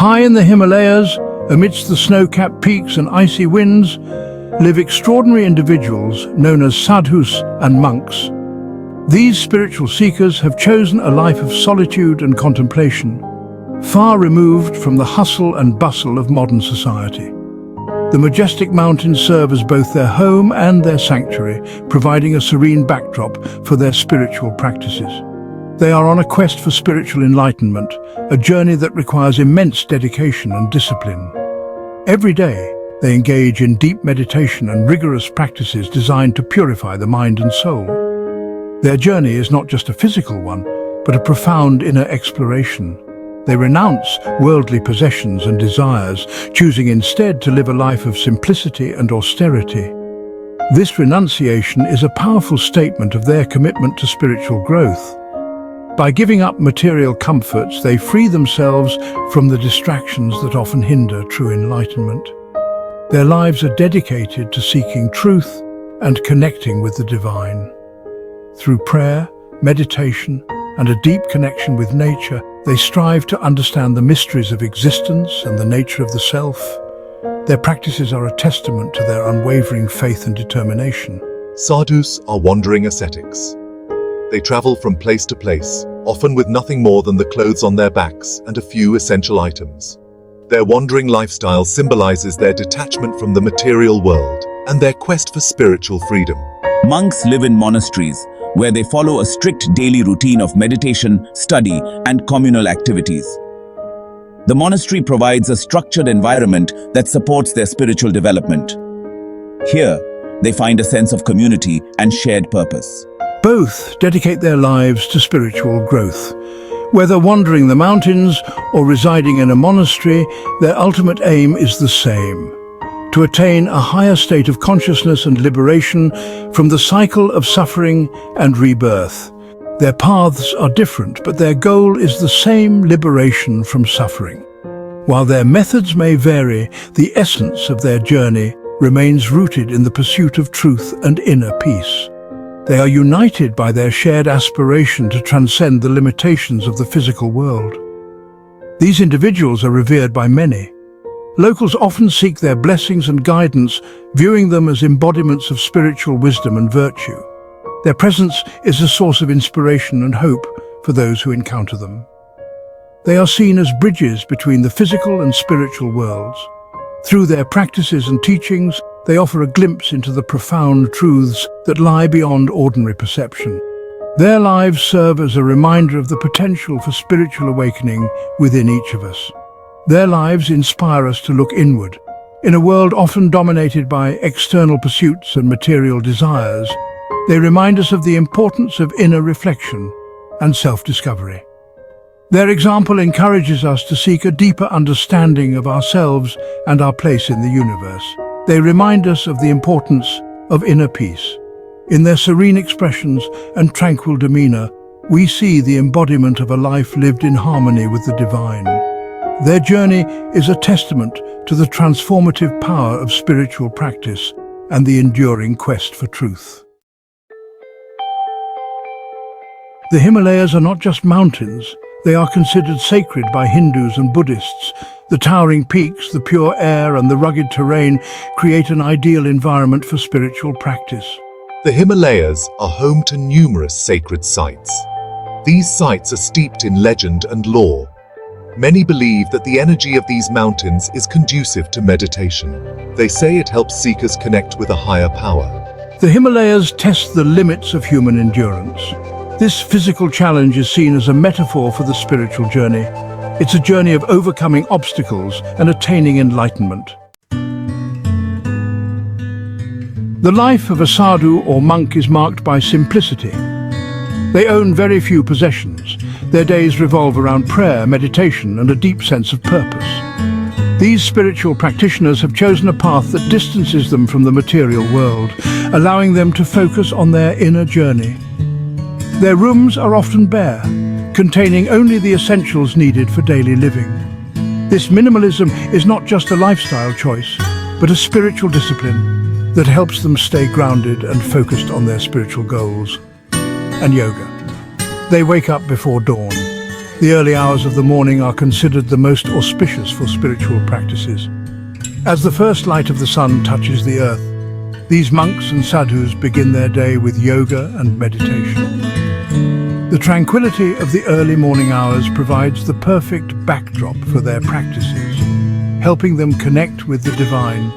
High in the Himalayas, amidst the snow-capped peaks and icy winds, live extraordinary individuals known as sadhus and monks. These spiritual seekers have chosen a life of solitude and contemplation, far removed from the hustle and bustle of modern society. The majestic mountains serve as both their home and their sanctuary, providing a serene backdrop for their spiritual practices. They are on a quest for spiritual enlightenment, a journey that requires immense dedication and discipline. Every day, they engage in deep meditation and rigorous practices designed to purify the mind and soul. Their journey is not just a physical one, but a profound inner exploration. They renounce worldly possessions and desires, choosing instead to live a life of simplicity and austerity. This renunciation is a powerful statement of their commitment to spiritual growth. By giving up material comforts, they free themselves from the distractions that often hinder true enlightenment. Their lives are dedicated to seeking truth and connecting with the divine. Through prayer, meditation, and a deep connection with nature, they strive to understand the mysteries of existence and the nature of the self. Their practices are a testament to their unwavering faith and determination. Sadhus are wandering ascetics. They travel from place to place, often with nothing more than the clothes on their backs and a few essential items. Their wandering lifestyle symbolizes their detachment from the material world and their quest for spiritual freedom. Monks live in monasteries, where they follow a strict daily routine of meditation, study, and communal activities. The monastery provides a structured environment that supports their spiritual development. Here, they find a sense of community and shared purpose. Both dedicate their lives to spiritual growth. Whether wandering the mountains or residing in a monastery, their ultimate aim is the same: to attain a higher state of consciousness and liberation from the cycle of suffering and rebirth. Their paths are different, but their goal is the same: liberation from suffering. While their methods may vary, the essence of their journey remains rooted in the pursuit of truth and inner peace. They are united by their shared aspiration to transcend the limitations of the physical world. These individuals are revered by many. Locals often seek their blessings and guidance, viewing them as embodiments of spiritual wisdom and virtue. Their presence is a source of inspiration and hope for those who encounter them. They are seen as bridges between the physical and spiritual worlds. Through their practices and teachings, they offer a glimpse into the profound truths that lie beyond ordinary perception. Their lives serve as a reminder of the potential for spiritual awakening within each of us. Their lives inspire us to look inward. In a world often dominated by external pursuits and material desires, they remind us of the importance of inner reflection and self-discovery. Their example encourages us to seek a deeper understanding of ourselves and our place in the universe. They remind us of the importance of inner peace. In their serene expressions and tranquil demeanor, we see the embodiment of a life lived in harmony with the divine. Their journey is a testament to the transformative power of spiritual practice and the enduring quest for truth. The Himalayas are not just mountains. They are considered sacred by Hindus and Buddhists. The towering peaks, the pure air, and the rugged terrain create an ideal environment for spiritual practice. The Himalayas are home to numerous sacred sites. These sites are steeped in legend and lore. Many believe that the energy of these mountains is conducive to meditation. They say it helps seekers connect with a higher power. The Himalayas test the limits of human endurance. This physical challenge is seen as a metaphor for the spiritual journey. It's a journey of overcoming obstacles and attaining enlightenment. The life of a sadhu or monk is marked by simplicity. They own very few possessions. Their days revolve around prayer, meditation, and a deep sense of purpose. These spiritual practitioners have chosen a path that distances them from the material world, allowing them to focus on their inner journey. Their rooms are often bare, containing only the essentials needed for daily living. This minimalism is not just a lifestyle choice, but a spiritual discipline that helps them stay grounded and focused on their spiritual goals. And yoga. They wake up before dawn, The early hours of the morning are considered the most auspicious for spiritual practices. As the first light of the sun touches the earth, these monks and sadhus begin their day with yoga and meditation. The tranquility of the early morning hours provides the perfect backdrop for their practices, helping them connect with the divine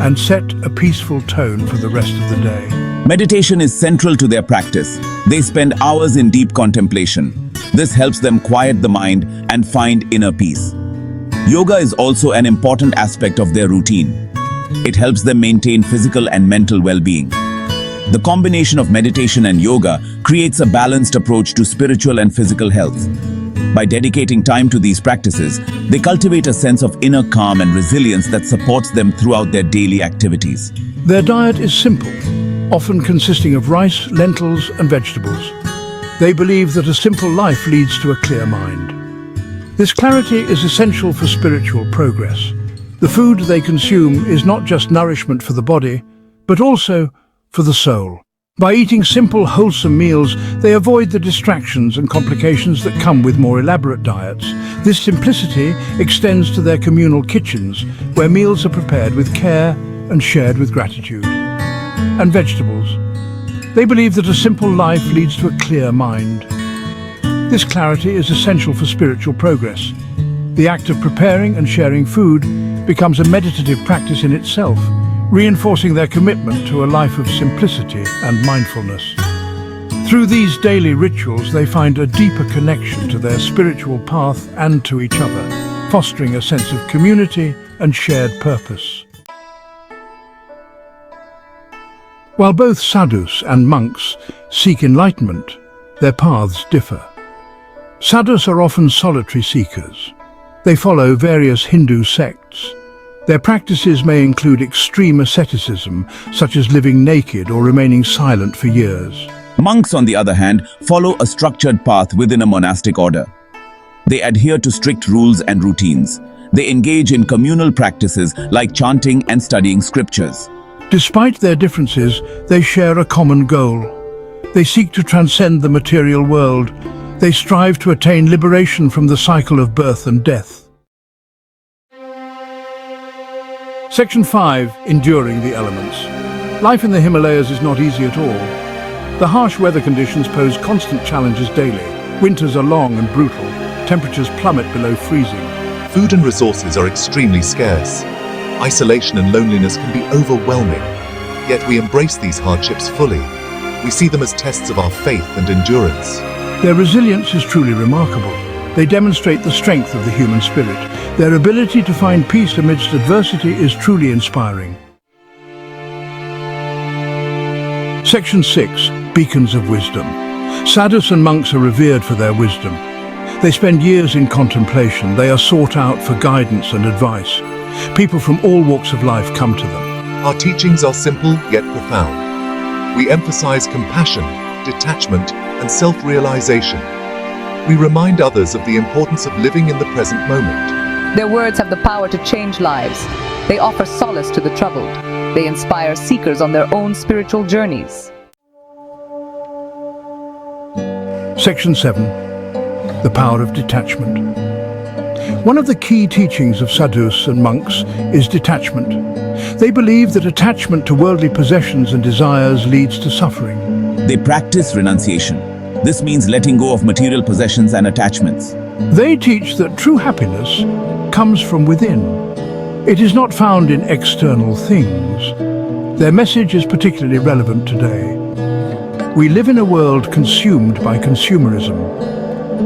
and set a peaceful tone for the rest of the day. Meditation is central to their practice. They spend hours in deep contemplation. This helps them quiet the mind and find inner peace. Yoga is also an important aspect of their routine. It helps them maintain physical and mental well-being. The combination of meditation and yoga creates a balanced approach to spiritual and physical health. By dedicating time to these practices, they cultivate a sense of inner calm and resilience that supports them throughout their daily activities. Their diet is simple, often consisting of rice, lentils, and vegetables. They believe that a simple life leads to a clear mind. This clarity is essential for spiritual progress. The food they consume is not just nourishment for the body, but also for the soul. By eating simple, wholesome meals, they avoid the distractions and complications that come with more elaborate diets. This simplicity extends to their communal kitchens, where meals are prepared with care and shared with gratitude. And vegetables. They believe that a simple life leads to a clear mind. This clarity is essential for spiritual progress. The act of preparing and sharing food becomes a meditative practice in itself, reinforcing their commitment to a life of simplicity and mindfulness. Through these daily rituals, they find a deeper connection to their spiritual path and to each other, fostering a sense of community and shared purpose. While both sadhus and monks seek enlightenment, their paths differ. Sadhus are often solitary seekers. They follow various Hindu sects. Their practices may include extreme asceticism, such as living naked or remaining silent for years. Monks, on the other hand, follow a structured path within a monastic order. They adhere to strict rules and routines. They engage in communal practices like chanting and studying scriptures. Despite their differences, they share a common goal. They seek to transcend the material world. They strive to attain liberation from the cycle of birth and death. Section 5. Enduring the elements. Life in the Himalayas is not easy at all. The harsh weather conditions pose constant challenges daily. Winters are long and brutal. Temperatures plummet below freezing. Food and resources are extremely scarce. Isolation and loneliness can be overwhelming. Yet we embrace these hardships fully. We see them as tests of our faith and endurance. Their resilience is truly remarkable. They demonstrate the strength of the human spirit. Their ability to find peace amidst adversity is truly inspiring. Section 6. Beacons of Wisdom. Sadhus and monks are revered for their wisdom. They spend years in contemplation. They are sought out for guidance and advice. People from all walks of life come to them. Our teachings are simple yet profound. We emphasize compassion, detachment, and self-realization. We remind others of the importance of living in the present moment. Their words have the power to change lives. They offer solace to the troubled. They inspire seekers on their own spiritual journeys. Section 7. The Power of Detachment. One of the key teachings of sadhus and monks is detachment. They believe that attachment to worldly possessions and desires leads to suffering. They practice renunciation. This means letting go of material possessions and attachments. They teach that true happiness comes from within. It is not found in external things. Their message is particularly relevant today. We live in a world consumed by consumerism.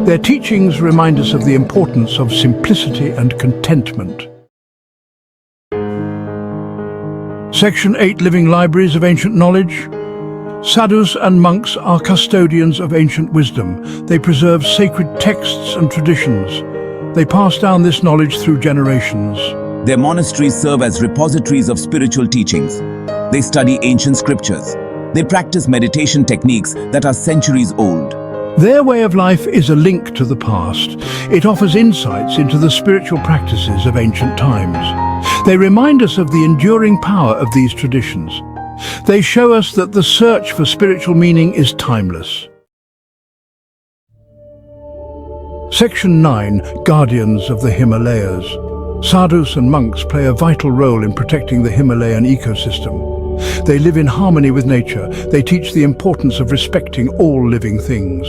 Their teachings remind us of the importance of simplicity and contentment. Section 8. Living Libraries of Ancient Knowledge. Sadhus and monks are custodians of ancient wisdom. They preserve sacred texts and traditions. They pass down this knowledge through generations. Their monasteries serve as repositories of spiritual teachings. They study ancient scriptures. They practice meditation techniques that are centuries old. Their way of life is a link to the past. It offers insights into the spiritual practices of ancient times. They remind us of the enduring power of these traditions. They show us that the search for spiritual meaning is timeless. Section 9. Guardians of the Himalayas. Sadhus and monks play a vital role in protecting the Himalayan ecosystem. They live in harmony with nature. They teach the importance of respecting all living things.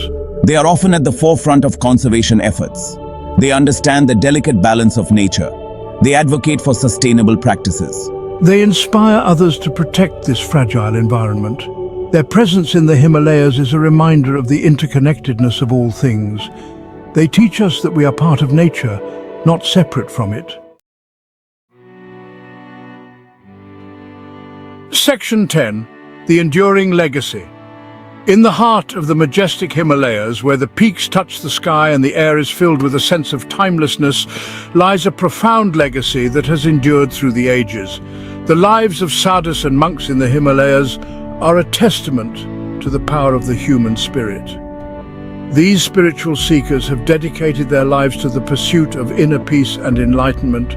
They are often at the forefront of conservation efforts. They understand the delicate balance of nature. They advocate for sustainable practices. They inspire others to protect this fragile environment. Their presence in the Himalayas is a reminder of the interconnectedness of all things. They teach us that we are part of nature, not separate from it. Section 10. The Enduring Legacy. In the heart of the majestic Himalayas, where the peaks touch the sky and the air is filled with a sense of timelessness, lies a profound legacy that has endured through the ages. The lives of sadhus and monks in the Himalayas are a testament to the power of the human spirit. These spiritual seekers have dedicated their lives to the pursuit of inner peace and enlightenment,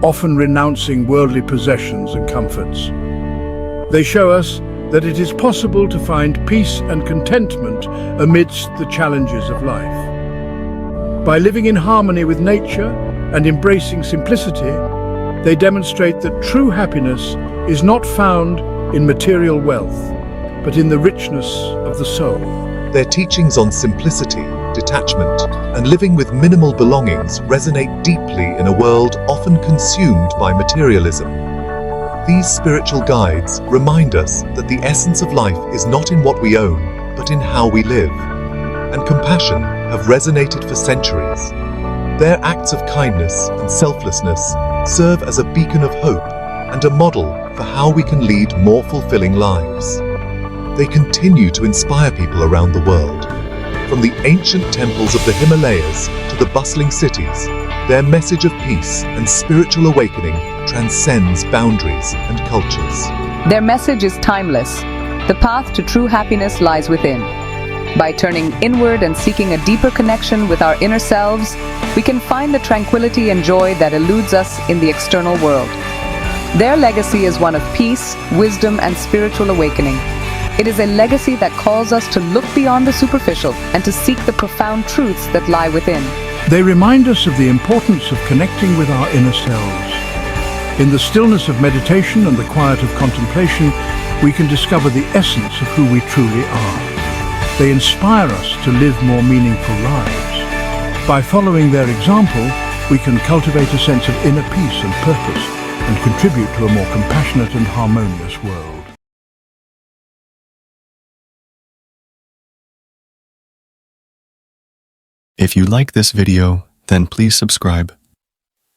often renouncing worldly possessions and comforts. They show us that it is possible to find peace and contentment amidst the challenges of life. By living in harmony with nature and embracing simplicity, they demonstrate that true happiness is not found in material wealth, but in the richness of the soul. Their teachings on simplicity, detachment, and living with minimal belongings resonate deeply in a world often consumed by materialism. These spiritual guides remind us that the essence of life is not in what we own, but in how we live. And compassion have resonated for centuries. Their acts of kindness and selflessness serve as a beacon of hope and a model for how we can lead more fulfilling lives. They continue to inspire people around the world. From the ancient temples of the Himalayas to the bustling cities, their message of peace and spiritual awakening transcends boundaries and cultures. Their message is timeless. The path to true happiness lies within. By turning inward and seeking a deeper connection with our inner selves, we can find the tranquility and joy that eludes us in the external world. Their legacy is one of peace, wisdom, and spiritual awakening. It is a legacy that calls us to look beyond the superficial and to seek the profound truths that lie within. They remind us of the importance of connecting with our inner selves. In the stillness of meditation and the quiet of contemplation, we can discover the essence of who we truly are. They inspire us to live more meaningful lives. By following their example, we can cultivate a sense of inner peace and purpose and contribute to a more compassionate and harmonious world. If you like this video, then please subscribe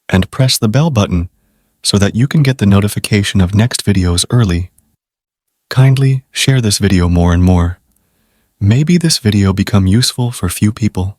and press the bell button so that you can get the notification of next videos early. Kindly share this video more and more. Maybe this video become useful for few people.